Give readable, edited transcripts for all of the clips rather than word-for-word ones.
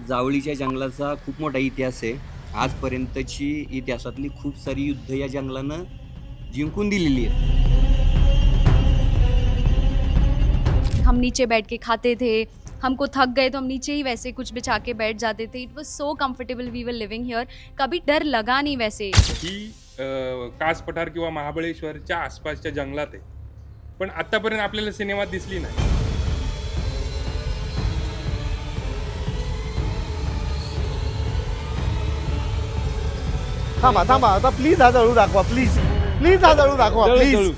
जावळीच्या जंगलाचा खूप मोठा इतिहास आहे. आजपर्यंतची इतिहासातली खूप सारी युद्ध या जंगलानं जिंकून दिलेली आहेत. हम नीचे बैठ के खाते थे, हमको थक गए तो हम नीचे ही वैसे कुछ बिछा के बैठ जाते थे. It was so comfortable, we were living here. कभी डर लगा नहीं वैसे. ही कास पठार किंवा महाबळेश्वरच्या आसपासच्या जंगलात आहे, पण आतापर्यंत आपल्याला सिनेमात दिसली नाही. थांबा थांबा आता प्लीज हा जळू दाखवा, प्लीज प्लीज हा जळू दाखवा, प्लीज.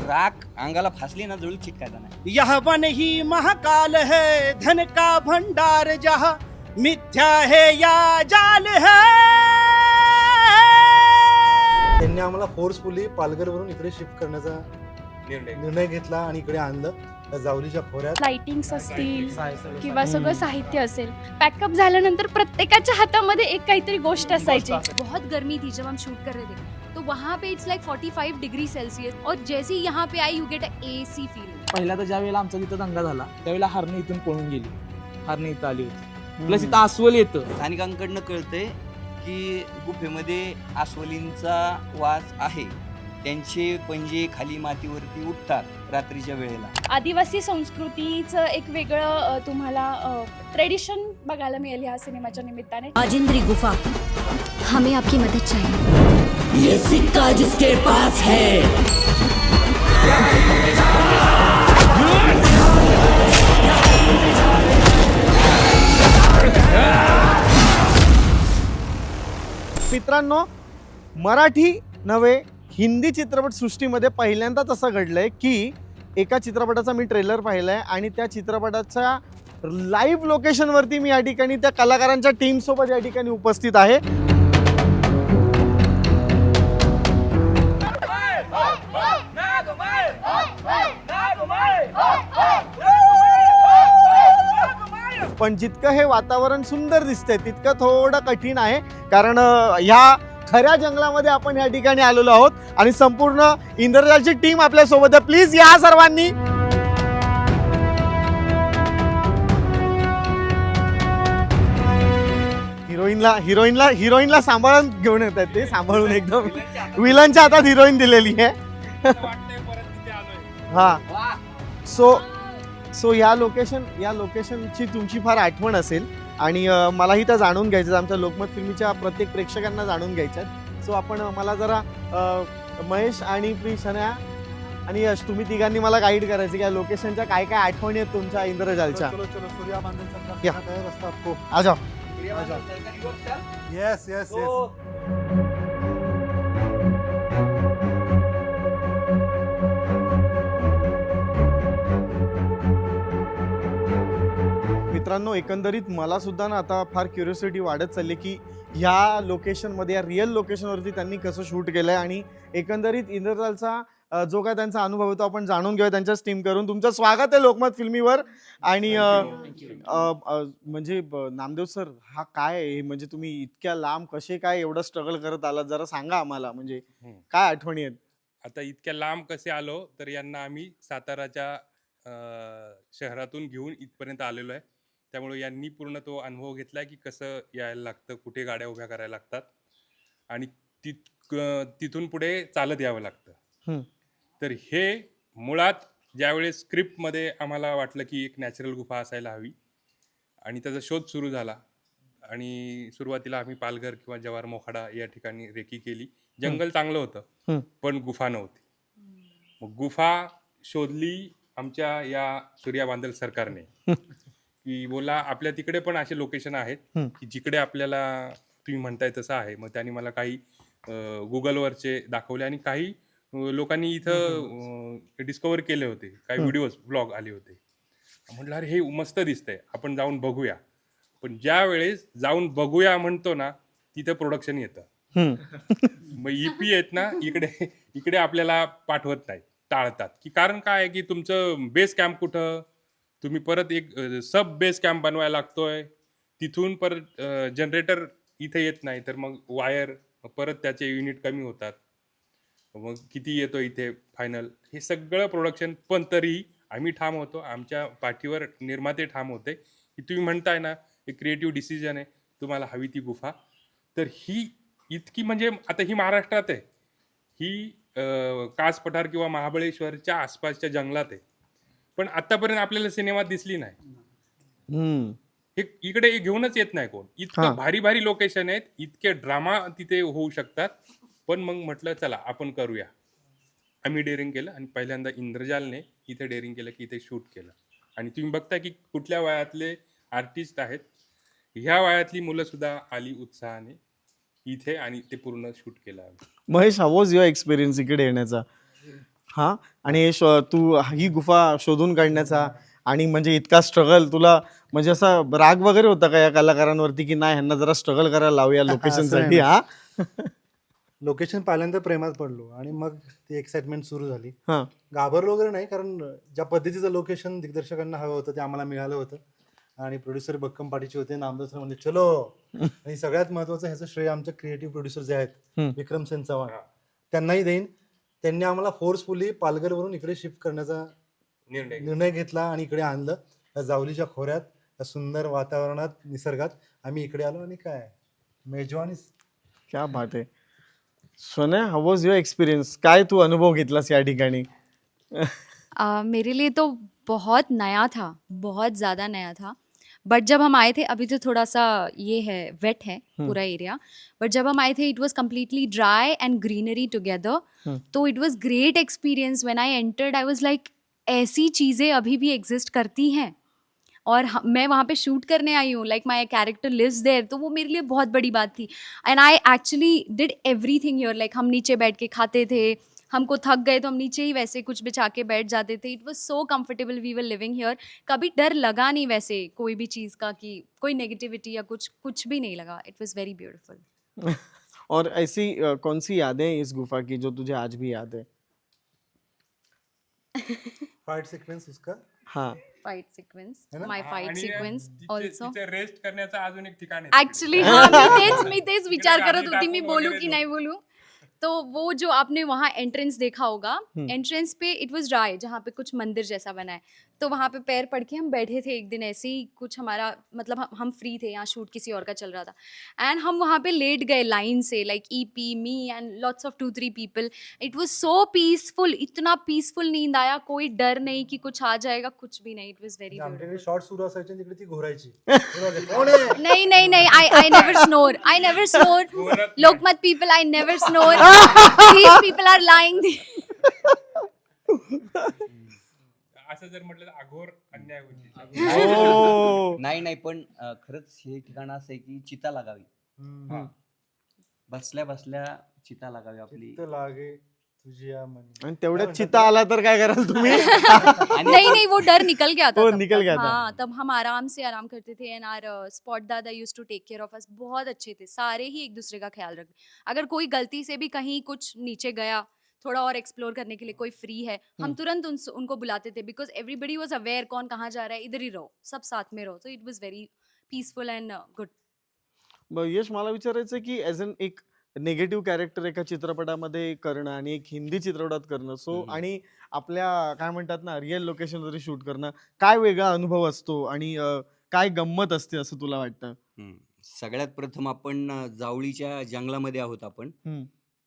राख अंगाला फासली ना जळू चिटकायचा नाही. यह वन ही महाकाल है, धन का भंडार जहाँ मिथ्या है या जाल है. त्यांनी आम्हाला फोर्सफुली पालघरवरून इकडे शिफ्ट करण्याचा निर्णय निर्णय घेतला आणि इकडे आणलं त्या जावलीच्या खोऱ्यात. लाइटिंग्स असतील किंवा सगळं साहित्य असेल. पॅकअप झाल्यानंतर प्रत्येकाच्या हातामध्ये एक काहीतरी गोष्ट असायची. बहुत गर्मी थी जब हम शूट कर रहे थे, तो वहाँ पे इट्स लाइक 45 डिग्री सेल्सियस, और जैसे ही यहाँ पे आई you get a AC feeling. पहिला तर ज्या वेळेला आमचा तिथं दंगा झाला त्यावेळेला हरणी इथून पळून गेली, हरणी इथं आली होती. प्लस इथं अस्वल येतं. स्थानिकांकडनं कळतंय की गुफेमध्ये अस्वलींचा वास आहे. त्यांचे पंजे खाली मातीवरती उठतात रात्रीच्या वेळेला. आदिवासी संस्कृतीचं एक वेगळं तुम्हाला ट्रेडिशन बघायला मिळेल ह्या सिनेमाच्या निमित्ताने. राजेंद्री गुफा, हमें आपकी मदद चाहिए. ये सिक्का जिसके पास है मित्रांनो, मराठी नव्हे हिंदी चित्रपट सृष्टीमध्ये पहिल्यांदाच असं घडलंय की एका चित्रपटाचा मी ट्रेलर पाहिलाय आणि त्या चित्रपटाच्या लाईव्ह लोकेशनवरती मी या ठिकाणी त्या कलाकारांच्या टीम सोबत या ठिकाणी उपस्थित आहे. पण जितकं हे वातावरण सुंदर दिसतंय तितकं थोडं कठीण आहे, कारण ह्या खऱ्या जंगलामध्ये आपण या ठिकाणी आलेलो आहोत आणि संपूर्ण इंद्रजालची टीम आपल्या सोबत आहे. प्लीज या सर्वांनी. हिरोईनला सांभाळून घेऊन येत आहेत ते, सांभाळून एकदम विलनच्या हातात हिरोईन दिलेली आहे. वाटतंय परत तिथे आलोय. हा, सो या लोकेशनची तुमची फार आठवण असेल आणि मलाही त्या जाणून घ्यायचं, आमच्या लोकमत फिल्मीच्या प्रत्येक प्रेक्षकांना जाणून घ्यायच्यात. सो आपण मला जरा महेश आणि शन्या आणि यश, तुम्ही तिघांनी मला गाईड करायचं की या लोकेशनच्या काय काय आठवणी आहेत तुमच्या इंद्रजालच्या. या. आ जाओ. Yes yes yes. मित्रांनो, एकंदरीत मला सुद्धा ना आता फार क्युरियोसिटी वाढत चालली की ह्या लोकेशनमध्ये, या रिअल लोकेशनवरती त्यांनी कसं शूट केलंय आणि एकंदरीत इंद्रजालचा जो काय त्यांचा अनुभव होतो आपण जाणून घेऊया त्यांच्याच टीम करून. तुमचं स्वागत आहे लोकमत फिल्मीवर. आणि म्हणजे नामदेव सर, हा काय आहे, म्हणजे तुम्ही इतक्या लांब कसे काय एवढं स्ट्रगल करत आलात, जरा सांगा आम्हाला, म्हणजे काय आठवणी आहेत. आता इतक्या लांब कसे आलो तर यांना आम्ही साताराच्या शहरातून घेऊन इथपर्यंत आलेलो आहे. त्यामुळे यांनी पूर्ण तो अनुभव घेतलाय की कसं यायला लागतं, कुठे गाड्या उभ्या करायला लागतात आणि तिथून पुढे चालत यावं लागतं. तर हे मुळात ज्यावेळेस स्क्रिप्टमध्ये आम्हाला वाटलं की एक नॅचरल गुफा असायला हवी आणि त्याचा शोध सुरू झाला आणि सुरुवातीला आम्ही पालघर किंवा जव्हार मोखाडा या ठिकाणी रेकी केली. जंगल चांगलं होतं पण गुफा नव्हती. मग गुफा शोधली आमच्या या सूर्या बांदल सरकारने की बोला आपल्या तिकडे पण असे लोकेशन आहेत की जिकडे आपल्याला तुम्ही म्हणताय तसं आहे. मग त्यांनी मला काही गुगलवरचे दाखवले आणि काही लोकांनी इथं डिस्कवर केले होते, काही व्हिडिओज ब्लॉग आले होते. म्हटलं अरे हे मस्त दिसतंय, आपण जाऊन बघूया. पण ज्या वेळेस जाऊन बघूया म्हणतो ना तिथं प्रोडक्शन येतं. मग ईपी आहेत ना इकडे आपल्याला पाठवत नाही, टाळतात. की कारण काय आहे की तुमचं बेस कॅम्प कुठं, तुम्ही परत एक सब बेस कॅम्प बनवायला लागतोय, तिथून परत जनरेटर इथे येत नाही तर मग वायर परत त्याचे युनिट कमी होतात, मग किती येतो इथे फायनल, हे सगळं प्रोडक्शन. पण तरी आम्ही ठाम होतो, आमच्या पाठीवर निर्माते ठाम होते की तुम्ही म्हणताय ना हे क्रिएटिव्ह डिसिजन आहे, तुम्हाला हवी ती गुफा. तर ही इतकी म्हणजे आता ही महाराष्ट्रात आहे, ही कास पठार किंवा महाबळेश्वरच्या आसपासच्या जंगलात आहे, पण आतापर्यंत आपल्याला सिनेमात दिसली नाही. हम्म. हे इकडे घेऊनच येत नाही कोण. हा. इतकं भारी भारी लोकेशन आहेत, इतके ड्रामा तिथे होऊ शकतात. पण मग म्हटलं चला आपण करूया. आम्ही डेअरिंग केलं आणि पहिल्यांदा इंद्रजालने इथे डेअरिंग केलं की इथे शूट केलं. आणि तुम्ही बघता की कुठल्या वयातले आर्टिस्ट आहेत. ह्या वयातली मुलं सुद्धा आली उत्साहाने इथे आणि ते पूर्ण शूट केलं आम्ही. Mahesh, how was your experience इकडे येण्याचा? हा, आणि तू ही गुफा शोधून काढण्याचा आणि म्हणजे इतका स्ट्रगल, तुला म्हणजे असा राग वगैरे होता का या कलाकारांवरती की नाही ह्यांना जरा स्ट्रगल करायला लावूया लोकेशनसाठी? हा, लोकेशन पाहिल्यानंतर प्रेमात पडलो आणि मग ती एक्साइटमेंट सुरू झाली. हा. घाबरलो वगैरे नाही, कारण ज्या पद्धतीचं लोकेशन दिग्दर्शकांना हवं होतं ते आम्हाला मिळालं होतं. आणि प्रोड्युसर बक्कम पाटीचे होते, नामदेव सर म्हणजे चलो. आणि सगळ्यात महत्वाचं ह्याचं श्रेय आमचे क्रिएटिव्ह प्रोड्युसर जे आहेत विक्रम सेन चव्हाण, त्यांनाही देईन. त्यांनी आम्हाला फोर्सफुली पालघरवरून इकडे शिफ्ट करण्याचा निर्णय घेतला आणि इकडे आणलं. त्या जावलीच्या खोऱ्यात, त्या सुंदर वातावरणात, निसर्गात आम्ही इकडे आलो आणि काय मेजवानी. क्या बात आहे. सोने, हाऊ वॉज युअर एक्सपिरियन्स? काय तू अनुभव घेतलास या ठिकाणी? मेरे लिए तो बहुत नया था, बहुत ज़्यादा नया था. बट जब हम आए थे, अभी तो थोड़ा सा ये है, वेट है पूरा एरिया, बट जब हम आए थे it was completely dry and greenery together. तो it was great experience. When I entered I was like ऐसी चीज़ें अभी भी एग्जिस्ट करती हैं और मैं वहाँ पे शूट करने आई हूँ, like my character lives there. तो वो मेरे लिए बहुत बड़ी बात थी. And I actually did everything here. Like हम नीचे बैठ के खाते थे, हमको थक गए तो हम नीचे ही वैसे कुछ बिछा के बैठ जाते थे. It was so comfortable, we were living here. कभी डर लगा नहीं वैसे कोई भी चीज़ का, कि कोई नेगेटिविटी या कुछ भी नहीं लगा. It was very beautiful. और ऐसी कौन सी यादें इस गुफा की जो तुझे आज भी याद है? फाइट सिक्वेन्स उसका. हाँ, फाइट सिक्वेंस, है ना? माय फाइट सिक्वेंस ऑल्सो. रेस्ट करण्याचं अजून एक ठिकाण आहे. ऍक्च्युली हाँ, मी तेच विचार गाडी करत होती मी टाकून बोलूं वगैरे की तो. नाही बोलूं. तो वो जो आपने वहाँ एंट्रेंस देखा होगा, एंट्रेंस पे इट वाज ड्राई, जहाँ पे कुछ मंदिर जैसा बना है. तो वहाँ पे पैर पड़ के हम बैठे थे एक दिन ऐसे ही. कुछ हमारा मतलब हम फ्री थे, यहाँ शूट किसी और का चल रहा था एंड हम वहाँ पे लेट गए line say, like EP, me and lots of 2-3 people. It was so peaceful, इतना पीसफुल नींद आया. कोई डर नहीं कि कुछ आ जाएगा, कुछ भी नहीं. इट वाज वेरी आमच्याकडे शॉर्ट सुरू असायचे आणि तिकडे ती घोरायची. कोण आहे? नहीं, I never snore. I never snore. घोरत Lokmat people, I never snore. These people are lying. असं जर म्हटलं तर अघोर अन्याय होईल. ओ, नाही पण खरंच हे ठिकाण असं आहे की चिता लागावी. हम्म. बसल्या बसल्या चिता लागावी आपली. चित्त लागे तुझ्या मनी. आणि तेवढ्यात चिता आला तर काय कराल तुम्ही? आणि नहीं, वो डर निकल गया था. वो तब निकल तक. गया था. हाँ, तब हम आराम से आराम करते थे. एंड आवर स्पॉट दादा used to take care of us. बहुत अच्छे थे, सारे ही एक दूसरे का ख्याल रखते. अगर कोई गलती से भी कहीं कुछ नीचे गया, थोड़ा और एक्सप्लोर करने के लिए कोई फ्री है, हम तुरंत उनको बुलाते थे. बिकॉज एवरीबडी वॉज अवेयर कौन कहाँ जा रहा है, इधर ही रहो, सब साथ में रहो. तो it was very peaceful and good. Yash, मला विचारायचं की ॲज अन एक नेगेटिव्ह कॅरेक्टर एका चित्रपटामध्ये करणं आणि एक हिंदी चित्रपटात करणं, सो आणि आपल्या काय म्हणतात ना रिअल लोकेशनवरती शूट करणं, काय वेगळा अनुभव असतो आणि काय गंमत असते असं तुला वाटतं? सगळ्यात प्रथम आपण जावळीच्या जंगलामध्ये आहोत आपण.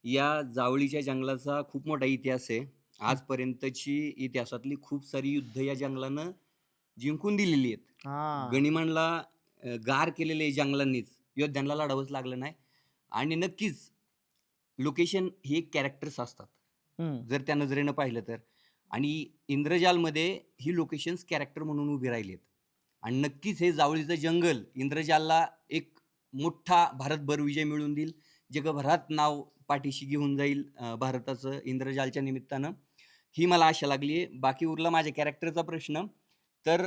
या जावळीच्या जंगलाचा खूप मोठा इतिहास आहे. आजपर्यंतची इतिहासातली खूप सारी युद्ध या जंगलानं जिंकून दिलेली आहेत. हा, गनिमानला गार केलेले जंगलांनीच, योद्ध्यांना लढावंच लागलं नाही. आणि नक्कीच लोकेशन हे एक कॅरेक्टर्स असतात जर त्या नजरेनं पाहिलं तर. आणि इंद्रजालमध्ये ही लोकेशन्स कॅरेक्टर म्हणून उभी राहिली आहेत. आणि नक्कीच हे जावळीचं जंगल इंद्रजालला एक मोठा भारतभर विजय मिळवून देईल. जगभरात नाव पाठीशी घेऊन जाईल भारताचं इंद्रजालच्या निमित्तानं, ही मला आशा लागली आहे. बाकी उरला माझ्या कॅरेक्टरचा प्रश्न, तर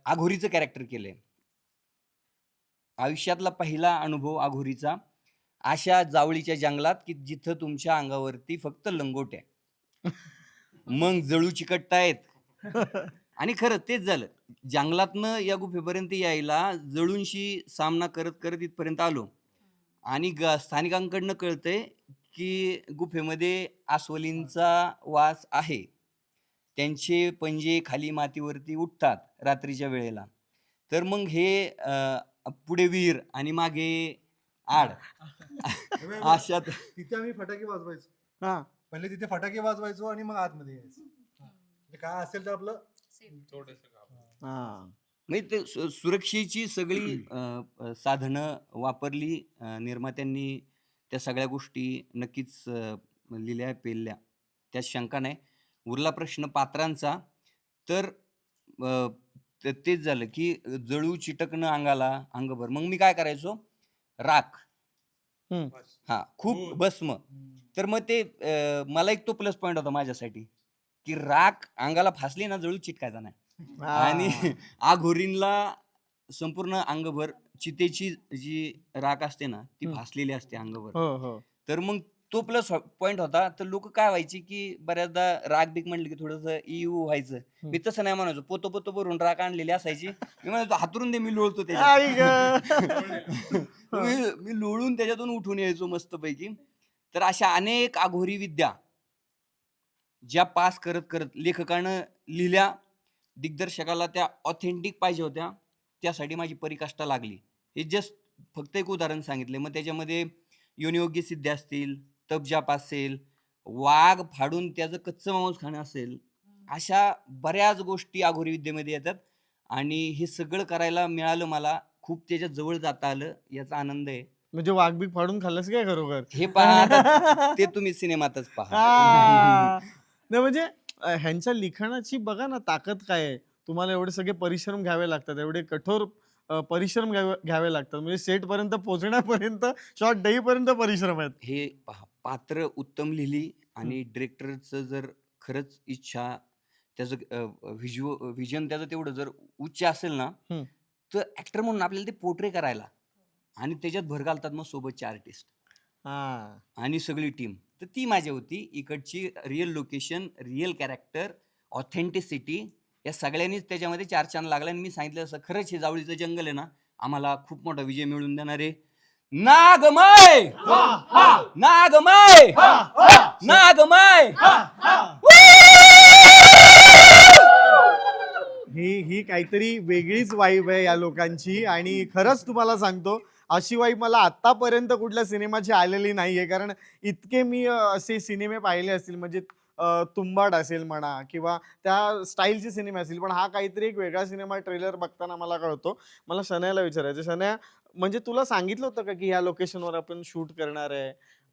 आघोरीचं कॅरेक्टर केलं आहे. आयुष्यातला पहिला अनुभव आघोरीचा, अशा जावळीच्या जंगलात की जिथं तुमच्या अंगावरती फक्त लंगोट्या, मग जळू चिकटतायत. आणि खरं तेच झालं. जंगलातनं या गुफेपर्यंत यायला जळूंशी सामना करत करत इथपर्यंत आलो. आणि स्थानिकांकडनं कळतंय की गुफेमध्ये अस्वलींचा वास आहे. त्यांचे पंजे खाली मातीवरती उठतात रात्रीच्या वेळेला. तर मग हे पुढे विहीर आणि मागे आड अशात तिथे आम्ही फटाके वाजवायचो. हा पहिले तिथे फटाके वाजवायचो आणि मग आतमध्ये यायचो. म्हणजे काय असेल तर आपलं हा म्हणजे ते सुरक्षेची सगळी साधनं वापरली निर्मात्यांनी. त्या सगळ्या गोष्टी नक्कीच लिहिल्या पेलल्या, त्यात शंका नाही. उरला प्रश्न पात्रांचा, तर तेच झालं की जळू चिटकणं अंगाला अंगभर. मग मी काय करायचो, राख हा खूप भस्म. तर मग ते मला एक तो प्लस पॉईंट होता माझ्यासाठी की राख अंगाला फासली ना जळू चिटकायचा नाही. आणि आघोरींला संपूर्ण अंगभर चितेची जी राख असते ना ती फासलेली असते अंगभर. तर मग तो प्लस पॉईंट होता. तर लोक काय व्हायचे की बऱ्याचदा राख बीक म्हणलं की थोडंसं इऊ व्हायचं. मी तसं नाही म्हणायचो, पोतो पोतो भरून राख आणलेली असायची. मी म्हणायचो हातरून दे, मी लोळतो त्याच्यात. मी लोळून त्याच्यातून उठून यायचो मस्तपैकी. तर अशा अनेक आघोरी विद्या ज्या पास करत करत लेखकानं लिहिल्या, दिग्दर्शकाला त्या ऑथेंटिक पाहिजे होत्या, त्यासाठी माझी परिकाष्ठा लागली. हे जस्ट फक्त एक उदाहरण सांगितले. मग त्याच्यामध्ये योनियोगी सिद्धी असतील, तपजाप असेल, वाघ फाडून त्याचं कच्चं मांस खाणं असेल, अशा बऱ्याच गोष्टी आघोरी विद्येमध्ये येतात. आणि हे सगळं करायला मिळालं मला. खूप त्याच्या जवळ जाता आलं, याचा आनंद आहे. म्हणजे वाघबीक फाडून खाल्लंस काय खरोखर? हे पहा ते तुम्ही सिनेमातच पहा. नाही म्हणजे ह्यांच्या लिखाणाची बघा ना ताकद काय आहे. तुम्हाला एवढे सगळे परिश्रम घ्यावे लागतात, एवढे कठोर परिश्रम घ्यावे लागतात. म्हणजे सेट पर्यंत पोहोचण्यापर्यंत, शॉट पर्यंत परिश्रम आहेत. हे पहा, पात्र उत्तम लिहिली आणि डिरेक्टरचं जर खरंच इच्छा, त्याचं व्हिजन त्याचं तेवढं जर उच्च असेल ना, तर ऍक्टर म्हणून आपल्याला ते पोर्ट्रे करायला आणि त्याच्यात भर घालतात मग सोबतचे आर्टिस्ट आणि सगळी टीम. तर ती माझी होती. इकडची real location, real character, authenticity, या सगळ्यांनीच त्याच्यामध्ये चार चांद लागला. आणि मी सांगितलं असं, खरंच हे जावळीचं जंगल आहे ना, आम्हाला खूप मोठा विजय मिळवून देणार आहे. नागमय नागमय नागमय. ही काहीतरी वेगळीच वाईब आहे या लोकांची. आणि खरंच तुम्हाला सांगतो, अशी वाईब मला आतापर्यंत कुठल्या सिनेमाची आलेली नाहीये. कारण इतके मी असे सिनेमे पाहिले असतील, म्हणजे तुंबाड असेल म्हणा किंवा त्या स्टाईलचे सिनेमे असतील, पण हा काहीतरी एक वेगळा सिनेमा ट्रेलर बघताना मला कळतो. मला शनयाला विचारायचं, शनया म्हणजे तुला सांगितलं होतं का की ह्या लोकेशनवर आपण शूट करणार आहे,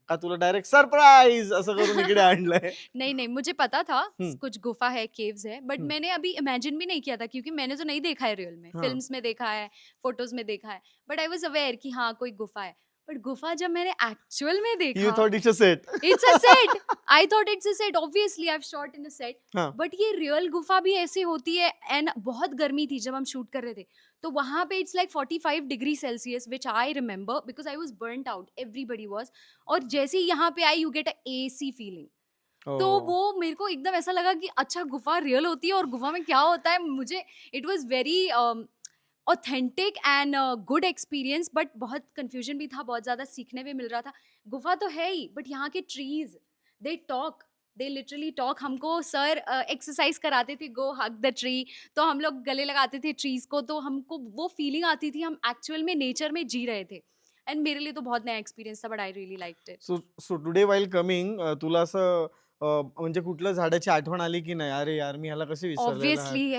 का तुला डायरेक्ट सरप्राइज असं करून इकडे आणलंय? नहीं, मुझे पता था कुछ गुफा है, केव्स है, बट मैंने अभी इमेजिन भी नहीं किया था, क्योंकि मैंने तो नहीं देखा है रियल में. फिल्म्स में देखा है, फोटोज में देखा है, बट आई वाज अवेयर कि हाँ कोई गुफा है. बट गुफा जब मैंने एक्चुअल में देखा, You thought it's a set. It's a set. I thought it's a set. Obviously, I've shot in a set. हाँ. But ये रियल गुफा भी ऐसी होती है. एंड बहुत गर्मी थी जब हम शूट कर रहे थे, तो वहाँ पे it's like 45 degree Celsius, which I remember because I was burned out, everybody was. और जैसे ही यहाँ पे आई, you get a AC feeling. तो वो मेरे को एकदम ऐसा लगा कि अच्छा गुफा रियल होती है और गुफा में क्या होता है. मुझे it was very authentic end good experience. But बहुत कंफ्यूजन भी था, बहुत ज़्यादा सीखने भी मिल रहा था. गुफा तो है ही, बट यहाँ के trees, they talk, they literally talk. हमको सर एक्सरसाइज कराते थे, गो हग द ट्री, तो हम लोग गले लगाते थे ट्रीज को, तो हमको वो फीलिंग आती थी हम एक्चुअल में नेचर में जी रहे थे. एंड मेरे लिए तो बहुत नया एक्सपीरियंस था, but I really liked it. So today while coming तुला असं म्हणजे कुठल्या झाडाची आठवण आली की नाही, अरे यार मी ह्याला कशी विसरलेलं? ऑब्वियसली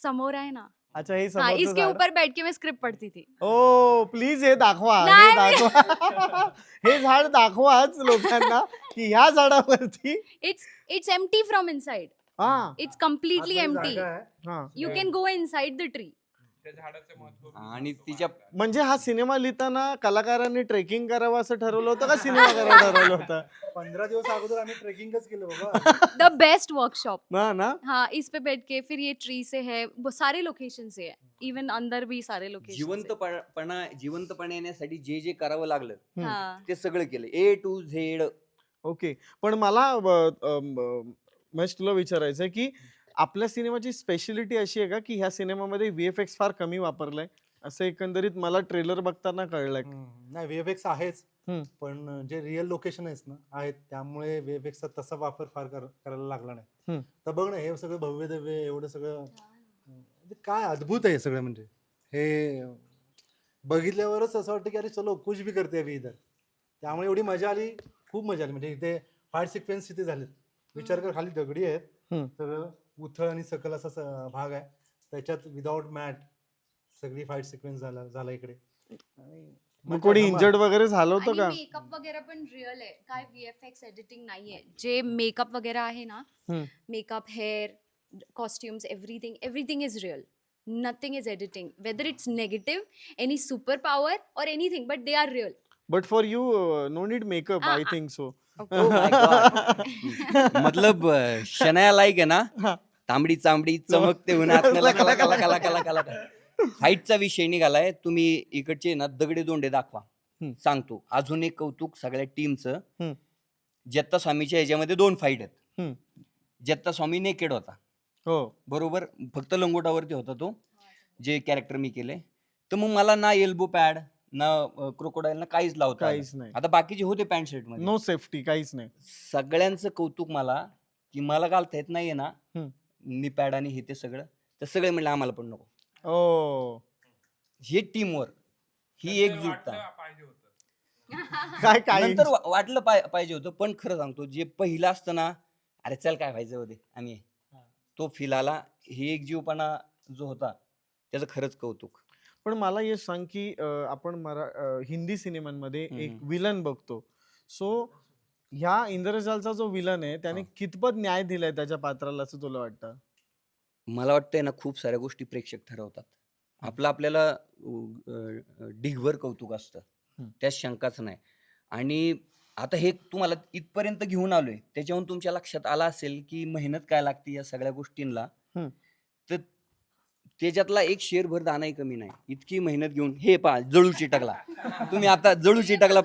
समोर आहे ना. अच्छा, हे हाँ, समोरचं इसके झाड. ऊपर बैठ के मैं स्क्रिप्ट पढ़ती थी. ओ प्लीज हे दाखवा, हे नाही. दाखवा. हे झाड दाखवाच लोकांना की ह्या झाडावरती. It's empty from inside. हा It's completely empty. जागा आहे. हा You can go inside the tree. त्या झाडाचं महत्व आणि तिच्या म्हणजे हा सिनेमा लिहिताना कलाकारांनी ट्रेकिंग करावं असं ठरवलं होतं का सिनेमा करायला ठरवलं होतं? 15 दिवस अगोदर आम्ही ट्रेकिंगच केलं बाबा. The best workshop. ना हाँ, इस पे बैठ के फिर ये ट्री से है, वो सारे लोकेशन से है, इवन अंदर भी सारे लोकेशन. जिवंतपणा येण्यासाठी जे जे करावं लागलं हाँ. ते सगळं केलं, A to Z. ओके. पण मला महेश तुला विचारायचं आहे की आपल्या सिनेमाची स्पेशलिटी अशी आहे का की ह्या सिनेमामध्ये VFX फार कमी वापरलंय, असं एकंदरीत मला ट्रेलर बघताना कळलंय. नाही, VFX आहेच, हम्म. पण जे रिअल लोकेशन आहेत ना आहेत, त्यामुळे VFX चा तसा वापर फार करायला लागला नाही. हम्म. तर बघ ना, हे सगळं भव्य दिव्य एवढं सगळं म्हणजे काय अद्भुत आहे हे सगळं. म्हणजे हे बघितल्यावरच असं वाटतं की अरे चलो कुछ भी करते अभी इधर. त्यामुळे एवढी मजा आली, खूप मजा आली. म्हणजे इथे फाईट सिक्वेन्स इथे झालेत. विचार कर, खाली दगडी आहेत, सगळं उथळ आणि सकल असा भाग आहे, त्याच्यात विदाउट मॅट सगळी फाईट सिक्वेन्स झाला इकडे. आणि मग कोणी धमाल. इंजर्ड वगैरे झालं होतं आणि का? मेकअप वगैरे पण रिअल आहे, काय VFX एडिटिंग नाहीये. जे मेकअप वगैरे आहे ना, makeup, hair, costumes, everything is real. Nothing is editing, whether it's negative, any super power और anything, but they are real. But for you no need makeup, I think so. Oh my God. मतलब Shanaya like आहे ना, तांबडी चांबडी चमकते उन्हात कला कला कला कला कला. फाईटचा विषय निघालाय, तुम्ही इकडचे ना दगडे दोंडे दाखवा. सांगतो अजून एक कौतुक सगळ्या टीमचं. जत्ता स्वामीच्या ह्याच्यामध्ये 2 फाईट आहेत. जत्ता स्वामी नेकेड होता, हो बरोबर, फक्त लंगोटावरती होता तो, जे कॅरेक्टर मी केले. तर मग मला ना एल्बो पॅड ना क्रोकोडाईल ना काहीच लावता आलं. काहीच नाही. आता बाकीचे होते पॅन्ट शर्ट मध्ये. नो सेफ्टी, काहीच नाही. सगळ्यांचं कौतुक मला, की मला घालता येत नाहीये ना नी पॅड आणि हे ते सगळं. तर सगळे म्हणले आम्हाला पण नको. ओ हे टीमवर्क, ही एकजुटता. पाहिजे होतं. काय काय नंतर वाटलं पाहिजे होतं, पण खरं सांगतो जे पहिलं असतं ना, अरे चल काय व्हायचं होते आम्ही, तो फील आला. हे एकजीवपणा जो होता त्याचं खरंच कौतुक. पण मला हे सांग की आपण हिंदी सिनेमांमध्ये एक विलन बघतो. सो ह्या इंद्रजालचा जो विलन आहे त्याने कितपत न्याय दिलाय त्याच्या पात्राला असं तुला वाटतं? मला वाटतंय ना, खूप साऱ्या गोष्टी प्रेक्षक ठरवतात. आपल्याला ढिगभर कौतुक असतं, त्यात शंकाच नाही. आणि आता हे तुम्हाला इथपर्यंत घेऊन आलोय, त्याच्याहून तुमच्या लक्षात आलं असेल की मेहनत काय लागते या सगळ्या गोष्टींना. तर त्याच्यातला एक शेरभर दाणाही कमी नाही. इतकी मेहनत घेऊन हे पहा, जळू चिटकला. तुम्ही आता जळू चिटकला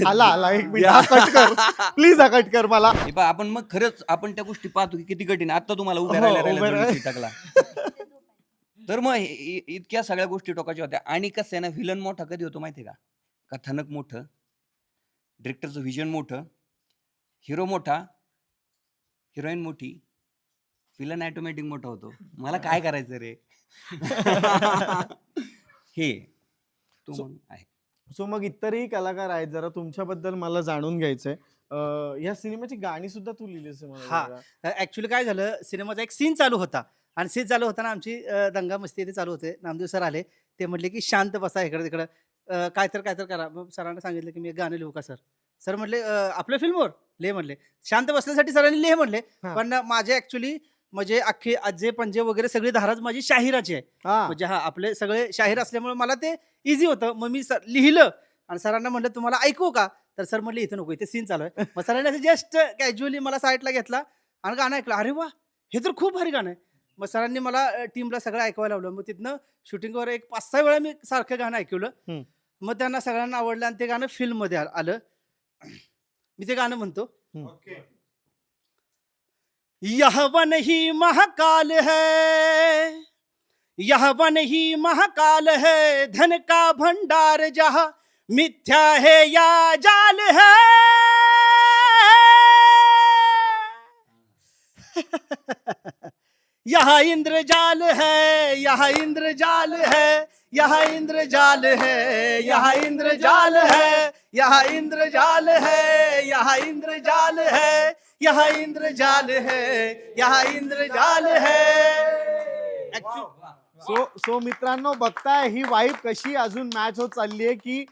आला 1 मिनिट, हा कट कर प्लीज, हा कट कर मला. हे पहा, आपण मग खरंच आपण त्या गोष्टी पाहतो की किती कठीण. आता तुम्हाला उभ्या हो, राहायला उभं जळू चिटकला. तर मग इतक्या सगळ्या गोष्टी टोकाच्या होत्या. आणि कसं आहे ना, व्हिलन मोठा कधी होतो माहितीये का? कथानक मोठं, डिरेक्टरचं व्हिजन मोठं, हिरो मोठा, हिरोईन मोठी, व्हिलन ऑटोमॅटिक मोठा होतो. मला काय करायचं रे? हे तो म्हणून आहे. सो मग इतरही कलाकार आहेत, जरा तुमच्याबद्दल मला जाणून घ्यायचंय. या सिनेमाची गाणी सुद्धा तू लिहिलीस मला हा. जरा. ऍक्च्युली काय झालं, सिनेमाचा एक सीन चालू होता आणि सीन चालू होताना आमची दंगा मस्ती इथे चालू होते. नामदेव सर आले, ते म्हटले की शांत बसा इकडे तिकडं, काय तर करा. मग सरांना सांगितलं की मी एक गाणं लिहू का सर? सर म्हटले आपल्या फिल्मवर लिह म्हणले. शांत बसण्यासाठी सरांनी लिह म्हणले. पण माझे ऍक्च्युली म्हणजे अख्खे अज्जे पंजे वगैरे सगळी धाराच माझी शाहिराची आहे. म्हणजे आपले सगळे शाहीर असल्यामुळे मला ते इझी होतं. मग मी लिहिलं आणि सरांना म्हटलं तुम्हाला ऐकू का? तर सर म्हटले इथे नको, इथे सीन चालू आहे. मग सरांनी असं जस्ट कॅज्युअली मला साईडला घेतला आणि गाणं ऐकलं. अरे वा, हे तर खूप भारी गाणं आहे. मग सरांनी मला टीमला सगळं ऐकवायला लावलं. मग तिथनं शूटिंगवर एक 5-6 वेळा मी सारखं गाणं ऐकवलं. मग त्यांना सगळ्यांना आवडलं आणि ते गाणं फिल्ममध्ये आलं. मी ते गाणं म्हणतो. यह वन ही महाकाल है, यह वन ही महाकाल है, धन का भंडार जहाँ मिथ्या है या जाल है. यहाँ इंद्रजाल है, यहाँ इंद्रजाल है, यहाँ इंद्रजाल है, यहाँ इंद्रजाल है, यहाँ इंद्रजाल है, यहाँ इंद्रजाल है, यहाँ इंद्रजाल है, यहाँ इंद्रजाल है. सो मित्रांनो, बघताय ही वाईब कशी अजून मॅच होत चालली आहे की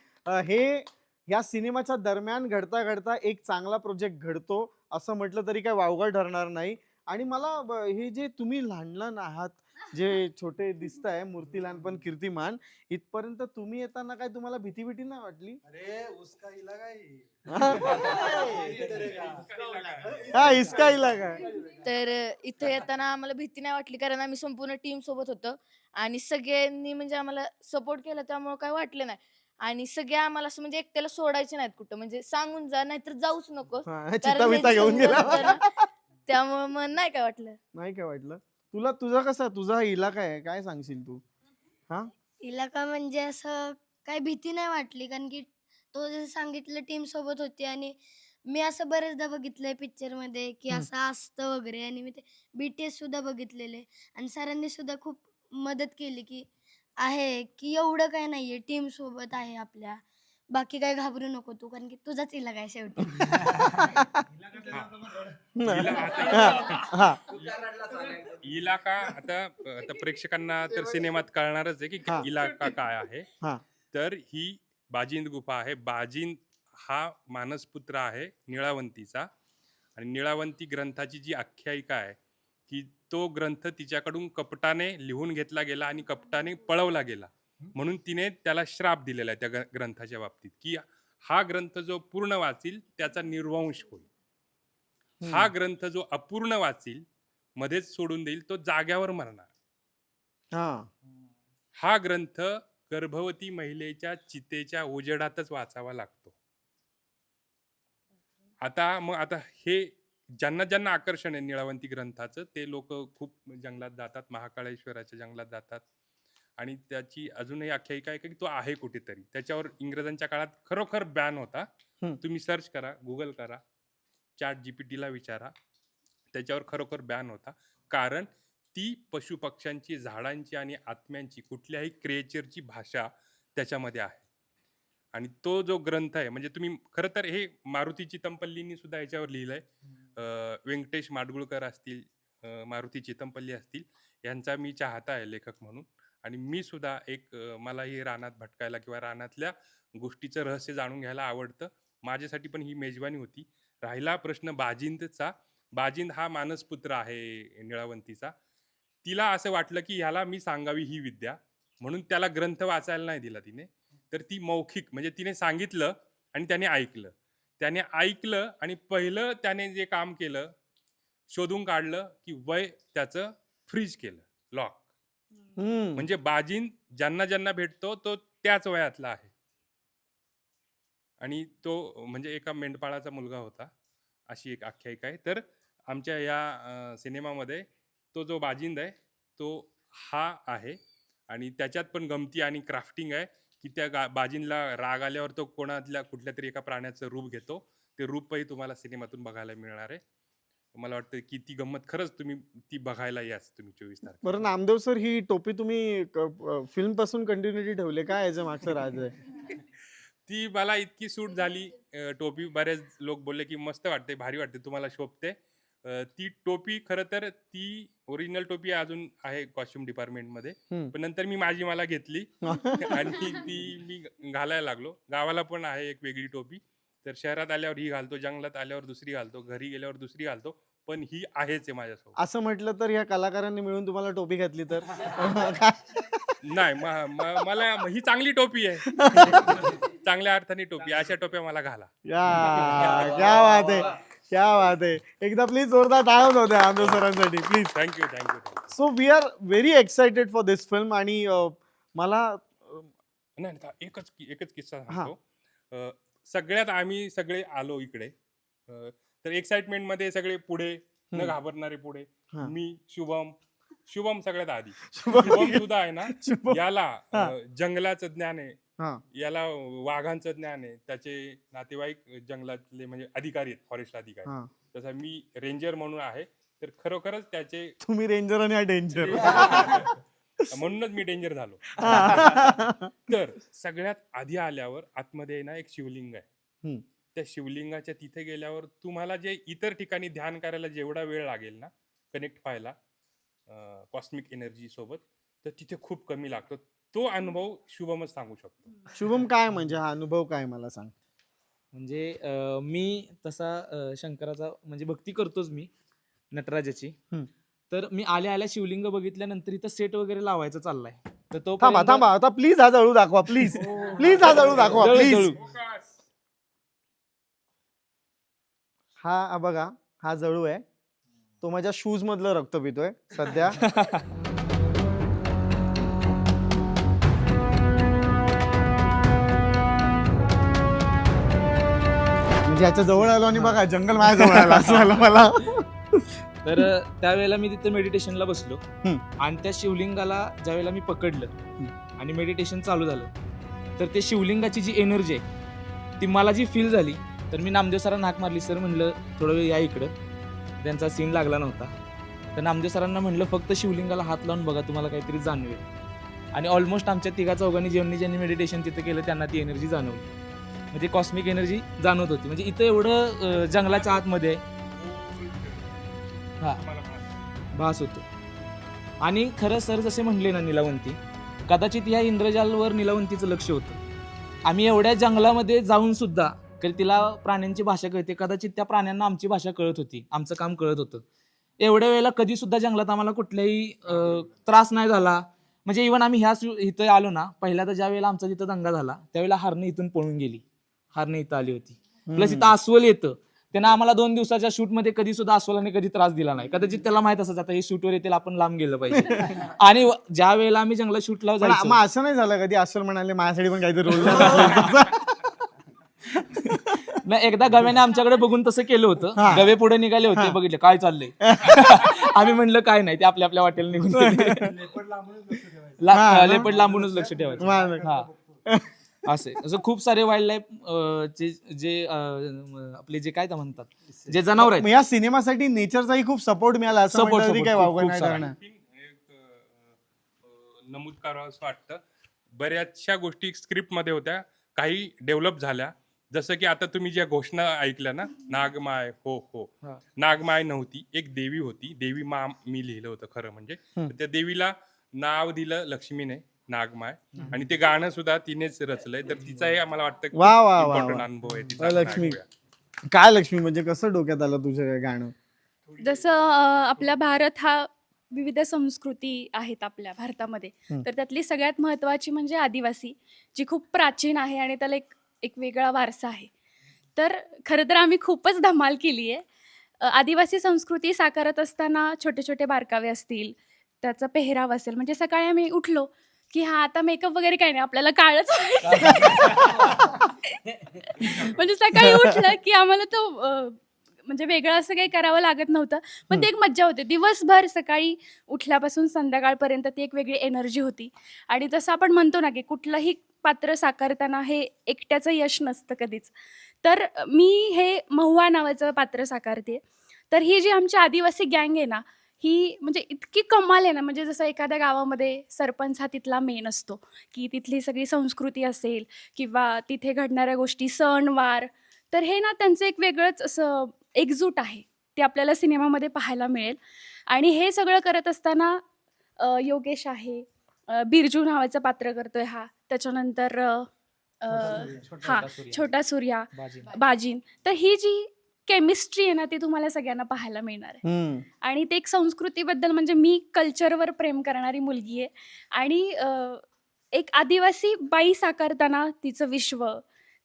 हे या सिनेमाच्या दरम्यान घडता घडता एक चांगला प्रोजेक्ट घडतो असं म्हटलं तरी काय वावगं ठरणार नाही. आणि मला हे जे तुम्ही लहान लहान आहात, जे छोटे दिसताय, मूर्तीलान पण कीर्तिमान, इथपर्यंत तुम्ही येताना काय तुम्हाला भीती नाही वाटली? अरे उसका इलाका है. हा, इसका इलाका. तर इथे येताना आम्हाला भीती नाही वाटली, कारण आम्ही संपूर्ण टीम सोबत होतो आणि सगळ्यांनी म्हणजे आम्हाला सपोर्ट केला, त्यामुळे काय वाटलं नाही. आणि सगळे आम्हाला असं म्हणजे एकट्याला सोडायचे नाहीत कुठं, म्हणजे सांगून जा नाहीतर जाऊच नको, चिता घेऊन गेला. त्यामुळे मग नाही काय वाटलं. नाही काय वाटलं तुला? तुझा कसा, तुझा इलाका आहे, काय सांगशील तू? हा, इलाका म्हणजे असं काही भीती नाही वाटली, कारण की तो जसं सांगितलं टीम सोबत होती आणि मी असं बरेचदा बघितलंय पिक्चरमध्ये की हं. असं असतं वगैरे आणि मी ते BTS सुद्धा बघितलेले आणि सरांनी सुद्धा खूप मदत केली की आहे की एवढं काय नाहीये टीम सोबत आहे आपल्या बाकी काय घाबरू नको तू कारण की तुझाच इलाका आहे शेवटी. हा. इलाका आता प्रेक्षकांना तर सिनेमात कळणारच आहे की हा. इलाका काय आहे. हा. तर ही बाजिंद गुफा आहे. बाजिंद हा मानसपुत्र आहे निळावंतीचा आणि निळावंती ग्रंथाची जी आख्यायिका आहे की तो ग्रंथ तिच्याकडून कपटाने लिहून घेतला गेला आणि कपटाने पळवला गेला म्हणून तिने त्याला श्राप दिलेला आहे त्या ग्रंथाच्या बाबतीत की हा ग्रंथ जो पूर्ण वाचील त्याचा निर्वंश होईल, हा ग्रंथ जो अपूर्ण वाचील मध्येच सोडून देईल तो जाग्यावर मरणार. हा. हा ग्रंथ गर्भवती महिलेच्या चितेच्या उजेडातच वाचावा लागतो. आता हे ज्यांना ज्यांना आकर्षण आहे निळावंती ग्रंथाचं ते लोक खूप जंगलात जातात, महाकाळेश्वराच्या जंगलात जातात आणि त्याची अजूनही आख्यायिका आहे की तो आहे कुठेतरी. त्याच्यावर इंग्रजांच्या काळात खरोखर बॅन होता. तुम्ही सर्च करा, गुगल करा, ChatGPTला विचारा, त्याच्यावर खरोखर बॅन होता. कारण ती पशुपक्ष्यांची, झाडांची आणि आत्म्यांची कुठल्याही क्रिएचरची भाषा त्याच्यामध्ये आहे. आणि तो जो ग्रंथ आहे म्हणजे तुम्ही खरं तर हे मारुती चितमपल्लींनी सुद्धा याच्यावर लिहिलंय. व्यंकटेश माडगुळकर असतील, मारुती चितमपल्ली असतील, यांचा मी चाहता आहे लेखक म्हणून. आणि मी सुद्धा मलाही रानात भटकायला किंवा रानातल्या गोष्टीचं रहस्य जाणून घ्यायला आवडतं. माझ्यासाठी पण ही मेजवानी होती. राहिला प्रश्न बाजिंदचा. बाजिंद हा मानसपुत्र आहे निळावंतीचा. तिला असं वाटलं की ह्याला मी सांगावी ही विद्या म्हणून त्याला ग्रंथ वाचायला नाही दिला तिने. तर ती मौखिक म्हणजे तिने सांगितलं आणि त्याने ऐकलं. त्याने ऐकलं आणि पहिलं त्याने जे काम केलं शोधून काढलं की वय त्याचं फ्रीज केलं, लॉक. म्हणजे बाजिंद ज्यांना ज्यांना भेटतो तो त्याच वयातला आहे आणि तो म्हणजे एका मेंढपाळाचा मुलगा होता अशी एक आख्यायिका आहे. तर आमच्या या सिनेमामध्ये तो जो बाजिंद आहे तो हा आहे आणि त्याच्यात पण गमती आणि क्राफ्टिंग आहे की त्या बाजिंदला राग आल्यावर तो कुठल्या तरी एका प्राण्याचं रूप घेतो. ते रूपही तुम्हाला सिनेमातून बघायला मिळणार आहे. मला वाटतं की ती गंमत खरंच तुम्ही ती बघायला याच तुम्ही 24 तारखेला. बरं नामदेव सर, ही टोपी तुम्ही फिल्म पासून कंटिन्युटी ठेवली काय याचं मागचं राज आहे? ती मला इतकी सूट झाली टोपी. बरेच लोक बोलले की मस्त वाटते, भारी वाटते, तुम्हाला शोभते. ती टोपी खरं तर ती ओरिजिनल टोपी अजून आहे कॉस्ट्युम डिपार्टमेंटमध्ये. पण नंतर मी माझी घेतली आणि ती मी घालायला लागलो. गावाला पण आहे एक वेगळी टोपी. तर शहरात आल्यावर ही घालतो, जंगलात आल्यावर दुसरी घालतो, घरी गेल्यावर दुसरी घालतो, पण ही आहेच आहे माझ्यासोबत. असं म्हटलं तर या कलाकारांनी मिळून तुम्हाला टोपी घातली तर नाही मला ही चांगली टोपी आहे. चांगल्या अर्थाने टोपी. अशा टोप्या मला घाला. क्या बात आहे, क्या बात आहे. एकदा प्लीज जोरदार टाळ्या होत्या आमदार सरांसाठी please. Thank you. So we are very excited for this film. आणि मला नाही एकच किस्सा सांगतो. सगळ्यात आम्ही सगळे आलो इकडे तर एक्साइटमेंट मध्ये सगळे पुढे न घाबरणारे पुढे. मी शुभम सगळ्यात आधी. शुभम सुद्धा आहे ना, याला जंगलाचं ज्ञान आहे, याला वाघांचं ज्ञान आहे, त्याचे नातेवाईक जंगलातले म्हणजे अधिकारी आहेत, फॉरेस्ट अधिकारी. तसा मी रेंजर म्हणून आहे. तर खरोखरच त्याचे तुम्ही रेंजर आणि डेंजर म्हणूनच मी डेंजर झालो. तर सगळ्यात आधी आल्यावर आतमध्ये ना एक शिवलिंग आहे. त्या शिवलिंगाच्या तिथे गेल्यावर तुम्हाला जे इतर ठिकाणी ध्यान करायला जेवढा वेळ लागेल ना कनेक्ट व्हायला कॉस्मिक एनर्जी सोबत, तर तिथे खूप कमी लागतो. तो अनुभव शुभमच सांगू शकतो. शुभम काय म्हणजे हा अनुभव काय मला सांग. म्हणजे मी तसा शंकराचा म्हणजे भक्ती करतोच मी, नटराजाची. तर मी आल्या शिवलिंग बघितल्यानंतर इथं सेट वगैरे लावायचा चाललाय. तर तो थांबा आता प्लीज हा जळू दाखवा, प्लीज प्लीज हा जळू दाखवा प्लीज. हा बघा, हा जळू आहे. तो माझ्या शूज मधलं रक्त पितोय सध्या. ज्याच्या जवळ आलो आणि बघा जंगल माझ्या जवळ आलं असं झालं मला. तर त्यावेळेला मी तिथे मेडिटेशनला बसलो आणि त्या शिवलिंगाला ज्यावेळेला मी पकडलं आणि मेडिटेशन चालू झालं तर ते शिवलिंगाची जी एनर्जी आहे ती मला जी फील झाली तर मी नामदेव सरांना हाक मारली, सर म्हणलं थोडं वेळ या इकडं. त्यांचा सीन लागला नव्हता. तर नामदेव सरांना म्हणलं फक्त शिवलिंगाला हात लावून बघा, तुम्हाला काहीतरी जाणवेल. आणि ऑलमोस्ट आमच्या तिघा चौघांनी ज्यांनी मेडिटेशन तिथं केलं त्यांना ती एनर्जी जाणवली, म्हणजे कॉस्मिक एनर्जी जाणवत होती. म्हणजे इथं एवढं जंगलाच्या आतमध्ये हा भास होतो. आणि खरं सर जसे म्हणले ना निलावंती, कदाचित या इंद्रजालवर निलावंतीचं लक्ष होतं. आम्ही एवढ्या जंगलामध्ये जाऊन सुद्धा कधी तिला प्राण्यांची भाषा कळते, कदाचित त्या प्राण्यांना आमची भाषा कळत होती, आमचं काम कळत होतं. एवढ्या वेळेला कधी सुद्धा जंगलात आम्हाला कुठलाही त्रास नाही झाला. म्हणजे इव्हन आम्ही इथं आलो ना, पहिल्यांदा ज्या वेळेला आमचा तिथं दंगा झाला त्यावेळेला हरणं इथून पळून गेली, हरणं इथं आली होती. प्लस इथं अस्वल येतं, त्यानं आम्हाला 2 दिवसाच्या शूटमध्ये कधी सुद्धा अस्वलाने कधी त्रास दिला नाही. कदाचित त्याला माहित असं आता हे शूटवर येतील, आपण लांब गेलं पाहिजे. आणि ज्या वेळेला आम्ही जंगलात शूटला पण जायचो, मग असं नाही झालं कधी अस्वल म्हणाले माझ्यासाठी पण काहीतरी रोल नाही एकदा गव्याने आमच्याकडे बघून तसं केलं होतं. हा. गवे पुढे निघाले होते, हा. बघितलं काय चाललंय. आम्ही म्हणलं काय नाही, ते आपल्या आपल्या वाटेला निघून गेले. हा, लेपड लांबूनच लक्ष ठेवायचं. वा- हा असं खूप सारे वाईल्ड लाईफ जे आपले जे काय म्हणतात जे जनावर आहेत. मग या सिनेमासाठी नेचरचाही खूप सपोर्ट मिळाला असं Support, म्हटलं तरी काय खूप वावगं नाही सारा. ठरणार. नमूद करावं असं वाटतं. बऱ्याचशा गोष्टी स्क्रिप्टमध्ये होत्या, काही डेव्हलप झाल्या. जसं की आता तुम्ही ज्या घोषणा ऐकल्या ना, नागमाय हो हो, हा. नागमाय नव्हती, एक देवी होती. देवी मा मी लिहिलं होतं खरं म्हणजे. तर त्या देवीला नाव दिलं लक्ष्मीने, नागमाय. आणि ते गाणं सुद्धा तिनेच रचलंय. तर तिचाही आम्हाला वाटतं वा, वा, वा, इम्पॉर्टंट वा. अनुभव आहे तिचा. लक्ष्मी. ऐकूया. काय लक्ष्मी म्हणजे कसं डोक्यात आलं तुझं हे गाणं? जसं आपला भारत हा विविध संस्कृती आहेत आपल्या भारतामध्ये, तर त्यातली सगळ्यात महत्त्वाची म्हणजे आदिवासी, जी खूप प्राचीन आहे आणि त्याला एक वेगळा वारसा आहे. तर खरं तर आम्ही खूपच धमाल केली आहे. आदिवासी संस्कृती साकारत असताना छोटे छोटे बारकावे असतील, त्याचा पेहराव असेल. म्हणजे सकाळी आम्ही उठलो की हा आता मेकअप वगैरे काही नाही, आपल्याला काळच म्हणजे सकाळी उठलं की आम्हाला तो म्हणजे वेगळं असं काही करावं लागत नव्हतं. पण ती एक मज्जा होती. दिवसभर सकाळी उठल्यापासून संध्याकाळपर्यंत ती एक वेगळी एनर्जी होती. आणि जसं आपण म्हणतो ना की कुठलंही पात्र साकारताना हे एकट्याचं यश नसतं कधीच. तर मी हे महुआ नावाचं पात्र साकारते. तर ही जी आमची आदिवासी गँग आहे ना, ही म्हणजे इतकी कमाल आहे ना. म्हणजे जसं एखाद्या गावामध्ये सरपंच हा तिथला मेन असतो, की तिथली सगळी संस्कृती असेल किंवा तिथे घडणाऱ्या गोष्टी, सणवार, तर हे ना त्यांचं एक वेगळंच असं एकजूट आहे. ते आपल्याला सिनेमामध्ये पाहायला मिळेल. आणि हे सगळं करत असताना योगेश आहे, बिरजू नावाचं पात्र करतोय हा, त्याच्यानंतर हा छोटा सूर्या, बाजीन. तर ही जी केमिस्ट्री आहे ना, ती तुम्हाला सगळ्यांना पाहायला मिळणार आहे. आणि ते एक संस्कृतीबद्दल, म्हणजे मी कल्चरवर प्रेम करणारी मुलगी आहे. आणि एक आदिवासी बाई साकारताना तिचं विश्व,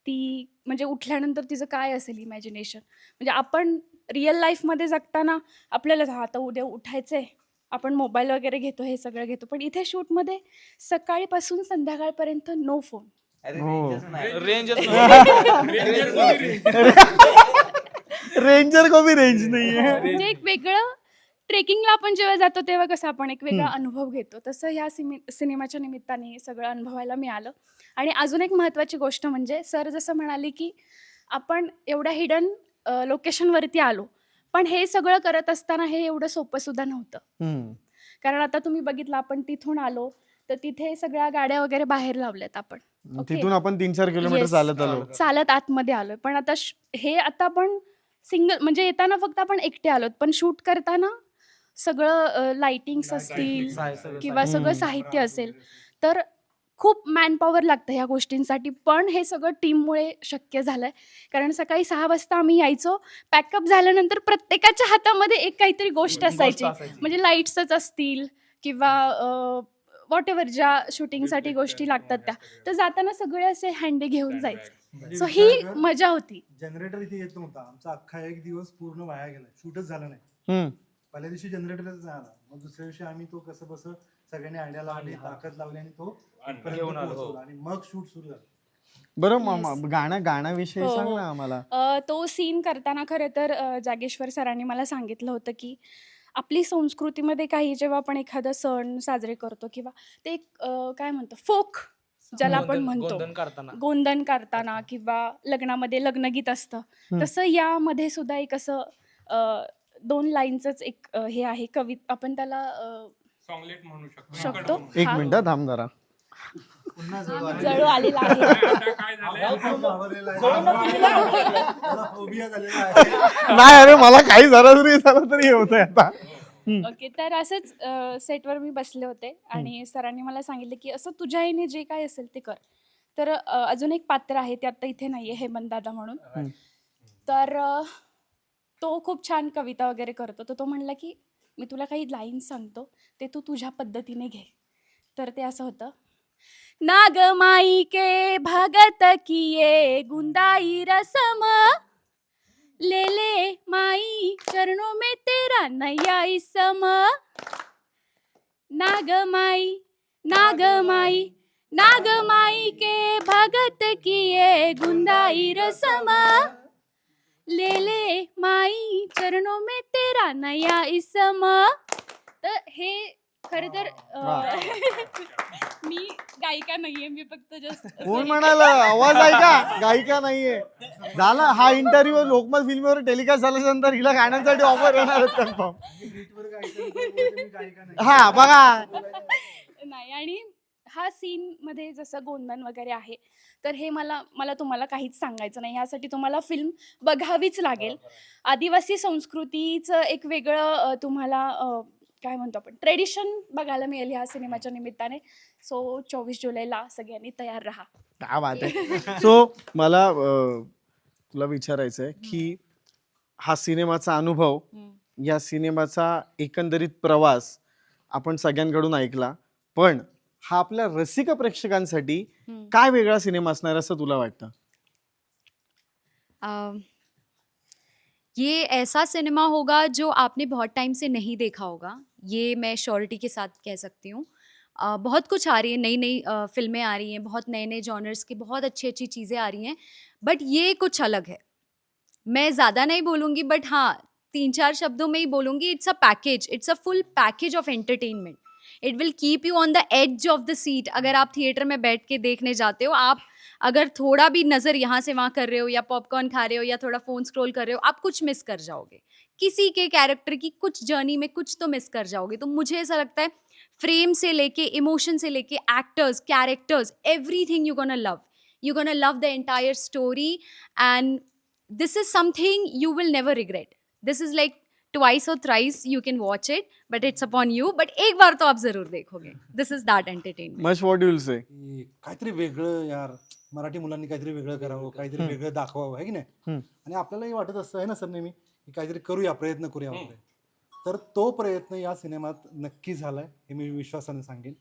ती म्हणजे उठल्यानंतर तिचं काय असेल इमॅजिनेशन. म्हणजे आपण रिअल लाईफमध्ये जगताना आपल्याला आता उद्या उठायचंय, आपण मोबाईल वगैरे घेतो, हे सगळं घेतो. पण इथे शूटमध्ये सकाळीपासून संध्याकाळपर्यंत नो फोन. रेंजर को भी रेंज नाही आहे. म्हणजे एक वेगळं, ट्रेकिंगला आपण जेव्हा जातो तेव्हा कसं आपण एक वेगळा अनुभव घेतो, तसं ह्या सिनेमाच्या निमित्ताने सगळं अनुभवायला मिळालं. आणि अजून एक महत्त्वाची गोष्ट म्हणजे सर जसं म्हणाले की आपण एवढ्या हिडन लोकेशनवरती आलो, पण हे सगळं करत असताना हे एवढं सोपं सुद्धा नव्हतं. कारण आता तुम्ही बघितलं, आपण तिथून आलो तर तिथे सगळ्या गाड्या वगैरे बाहेर लावल्यात आपण. तिथून आपण 3-4 किलोमीटर Yes. चालत आलो. चालत आतमध्ये आलोय. पण आता हे आता आपण सिंगल, म्हणजे येताना फक्त आपण एकटे आलोत, पण शूट करताना सगळं लाइटिंग्स असतील किंवा सगळं साहित्य असेल, तर खूप मॅनपॉवर लागतं ह्या गोष्टींसाठी. पण हे सगळं टीममुळे शक्य झालंय. कारण सकाळी 6 वाजता आम्ही यायचो, पॅकअप झाल्यानंतर प्रत्येकाच्या हातामध्ये एक काहीतरी गोष्ट असायची. म्हणजे लाईट्सच असतील किंवा व्हॉट एव्हर ज्या शूटिंगसाठी गोष्टी लागतात त्या, तर जाताना सगळे असे हँडे घेऊन जायचे. सो ही मजा होती. जनरेटर इथे येत नव्हता. आमचा अख्खा एक दिवस पूर्ण वाया गेला, शूटच झालं नाही. पहिल्या दिवशी जनरेटरच नाही आला. मग दुसऱ्या दिवशी आम्ही तो कसं बस सगळ्यांनी आयडिया लावली, ताकद लावली आणि तो इथपर्यंत पोहोचवला. आणि मग शूट सुरू झालं. बरं, गाण्याविषयी सांग ना आम्हाला. तो सीन करताना खरं तर जागेश्वर सरांनी मला सांगितलं होतं की आपली संस्कृतीमध्ये काही जेव्हा आपण एखादा सण साजरे करतो किंवा ते एक काय म्हणतो फोक ज्याला आपण म्हणतो गोंधन करताना गोंधन करताना किंवा लग्नामध्ये लग्नगीत असतं हम्म. तसं यामध्ये सुद्धा एक असं 2 लाईनचंच एक हे आहे आपण त्याला सॉंगलेट म्हणू शकतो. शकतो. एक हा. मिनिट थांब जरा. जळू आलेला आहे. आता काय झालंय नाही अरे मला काही झालं तरी हे होतंय आता. ओके, तर असंच सेटवर मी बसले होते आणि सरांनी मला सांगितलं की असं तुझ्या ह्याने जे काय असेल ते कर. तर अजून एक पात्र आहे ते आता इथे नाहीये, हेमंत दादा म्हणून. तर तो खूप छान कविता वगैरे करतो. तर तो म्हणला की मी तुला काही लाईन सांगतो ते तू तुझ्या पद्धतीने घे. तर ते असं होतं, नागमाई के भगत किए गुंदाई रसम, ले ले माई चरणों में तेरा नया इसम, नागमाई नागमाई नागमाई के भगत किए गुंदाई रसम, ले ले माई चरणों में तेरा नया इसम. तर हे खरं तर मी गायिका नाहीये, मी फक्त जस्ट कोण म्हणाला आवाज आहे का, गायिका नाहीये. झाला हा इंटरव्ह्यू लोकमत फिल्मीवर टेलिकास्ट झाल्यानंतर हिला गाण्यासाठी ऑफर येणार कन्फर्म. हा बघा नाही. आणि हा सीन मध्ये जसं गोंधन वगैरे आहे तर हे मला तुम्हाला काहीच सांगायचं नाही. ह्यासाठी तुम्हाला फिल्म बघावीच लागेल. आदिवासी संस्कृतीचं एक वेगळं तुम्हाला काय म्हणतो आपण ट्रेडिशन बघायला मिळेल ह्या सिनेमाच्या निमित्ताने. सो 24 जुलैला सगळ्यांनी तयार राहा. काय बात आहे. सो मला तुला विचारायचं आहे की हा सिनेमाचा अनुभव, या सिनेमाचा एकंदरीत प्रवास आपण सगळ्यांकडून ऐकला, पण हा आपल्या रसिक प्रेक्षकांसाठी काय वेगळा सिनेमा असणार असं तुला वाटतं? ये ऐसा सिनेमा होगा जो आपने बहुत टाइम से नहीं देखा होगा, ये मैं श्योरिटी के साथ कह सकती हूँ. बहुत कुछ आ रही है, नई नई फिल्में आ रही हैं, बहुत नए नए जॉनर्स की बहुत अच्छी अच्छी चीज़ें आ रही हैं, बट ये कुछ अलग है. मैं ज़्यादा नहीं बोलूँगी, बट हाँ 3-4 शब्दों में ही बोलूँगी. It's a package, it's a full package of entertainment. It will keep you on the edge of the seat. अगर आप थिएटर में बैठ के देखने जाते हो, आप अगर थोड़ा भी नज़र यहाँ से वहाँ कर रहे हो या पॉपकॉर्न खा रहे हो या थोड़ा फ़ोन स्क्रॉल कर रहे हो, आप कुछ मिस कर जाओगे. किसी के कैरेक्टर की कुछ जर्नी में कुछ तो मिस कर जाओगे. तो मुझे ऐसा लगता है फ्रेम से लेके इमोशन से लेके actors, characters, everything you gonna love. You gonna love the entire story end this is something you will never regret. This is like twice or thrice you can watch it, but it's upon you. But एक बार तो आप जरूर देखोगे. This is that entertainment. Much what you will say? की काहीतरी वेगळं यार, मराठी मुलांनी काहीतरी वेगळं करावं, काहीतरी वेगळं दाखवावं, आहे की नाही. आणि आपल्यालाही वाटत असतं आहे ना सर नेहमी की काहीतरी करूया, प्रयत्न करूया वगैरे. तर तो प्रयत्न या सिनेमात नक्की झालाय हे मी विश्वासाने सांगेन.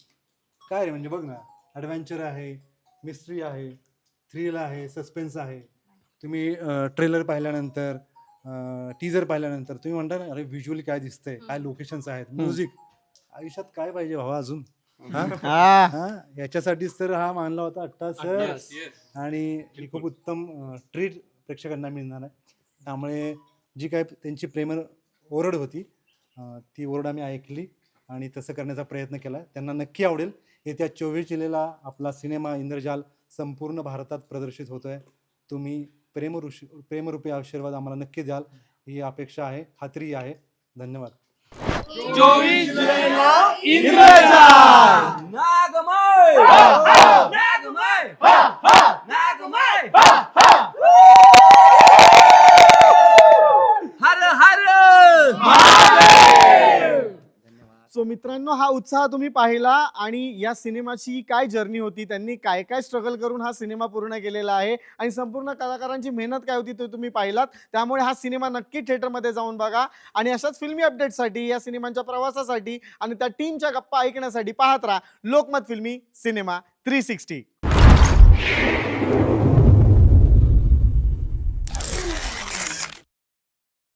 काय रे म्हणजे बघ ना, ॲडव्हेंचर आहे, मिस्ट्री आहे, थ्रिल आहे, सस्पेन्स आहे. तुम्ही ट्रेलर पाहिल्यानंतर, टीजर पाहिल्यानंतर तुम्ही म्हणता ना, अरे व्हिज्युअली काय दिसतंय, काय लोकेशन्स आहेत, म्युझिक. आयुष्यात काय पाहिजे भावा अजून? हा याच्यासाठीच तर हा मानला होता अट्टा सर. आणि ही खूप उत्तम ट्रीट प्रेक्षकांना मिळणार आहे. त्यामुळे जी काय त्यांची प्रेम ओरड होती ती ओरड आम्ही ऐकली आणि तसं करण्याचा प्रयत्न केला. त्यांना नक्की आवडेल. येत्या 24 जुलैला आपला सिनेमा इंद्रजाल संपूर्ण भारतात प्रदर्शित होतोय. तुम्ही प्रेमरूपी आशीर्वाद आम्हाला नक्की द्याल ही अपेक्षा आहे, खात्री आहे. धन्यवाद. 24 जुलैला इंद्रजाल. नागमय नागमय नागमय हर हर सो मित्रांनो, हा उत्साह तुम्ही पाहिला आणि या सिनेमाची काय जर्नी होती, त्यांनी काय काय स्ट्रगल करून हा सिनेमा पूर्ण केलेला आहे आणि संपूर्ण कलाकारांची मेहनत काय होती ते तुम्ही पाहिलात. त्यामुळे हा सिनेमा नक्की थिएटरमध्ये जाऊन बघा आणि अशाच फिल्मी अपडेटसाठी, या सिनेमांच्या प्रवासासाठी आणि त्या टीमच्या गप्पा ऐकण्यासाठी पाहत राहा लोकमत फिल्मी सिनेमा 360.